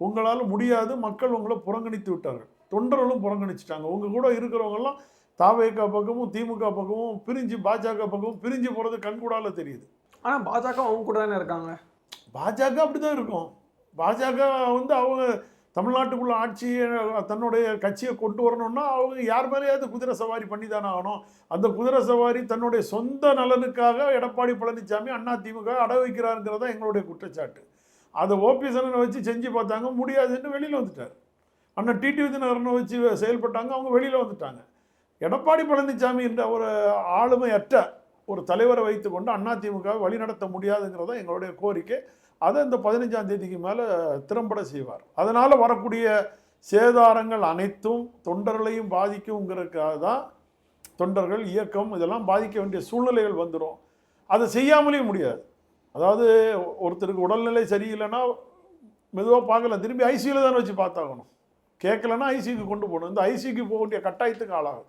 உங்களால் முடியாது, மக்கள் உங்களை புறக்கணித்து விட்டார்கள், தொண்டர்களும் புறக்கணிச்சிட்டாங்க. உங்கள் கூட இருக்கிறவங்கெல்லாம் தாவேகா பக்கமும் திமுக பக்கமும் பிரிஞ்சு, பாஜக பக்கமும் பிரிஞ்சு போகிறது கண்கூடால தெரியுது. ஆனால் பாஜக அவங்க கூட தானே இருக்காங்க. பாஜக அப்படி தான் இருக்கும். பாஜக வந்து அவங்க தமிழ்நாட்டுக்குள்ள ஆட்சியை தன்னுடைய கட்சியை கொண்டு வரணும்னா அவங்க யார் மேலேயாவது குதிரை சவாரி பண்ணி தானே ஆகணும். அந்த குதிரை சவாரி தன்னுடைய சொந்த நலனுக்காக எடப்பாடி பழனிசாமி அதிமுக அட வைக்கிறாருங்கிறதா எங்களுடைய குற்றச்சாட்டு. அதை ஓபிஎஸ் அண்ணனை வச்சு செஞ்சு பார்த்தாங்க, முடியாதுன்னு வெளியில் வந்துட்டார். அண்ணன் டிடிவி தினகரனை வச்சு செயல்பட்டாங்க, அவங்க வெளியில் வந்துட்டாங்க. எடப்பாடி பழனிசாமி என்ற ஒரு ஆளுமையற்ற ஒரு தலைவரை வைத்துக்கொண்டு அதிமுக வழிநடத்த முடியாதுங்கிறதா எங்களுடைய கோரிக்கை. அதை இந்த 15ஆம் தேதிக்கு மேலே திறம்பட செய்வார். அதனால் வரக்கூடிய சேதாரங்கள் அனைத்தும் தொண்டர்களையும் பாதிக்குங்கிறதுக்காக தான் தொண்டர்கள் இயக்கம் இதெல்லாம் பாதிக்க வேண்டிய சூழ்நிலைகள் வந்துடும். அதை செய்யாமலே முடியாது. அதாவது ஒருத்தருக்கு உடல்நிலை சரியில்லைன்னா மெதுவாக பார்க்கலாம், திரும்பி ஐசியூவில் தானே வச்சு பார்த்தாகணும். கேட்கலன்னா ஐசியூக்கு கொண்டு போகணும். இந்த ஐசியூக்கு போக வேண்டிய கட்டாயத்துக்கு ஆளாகும்.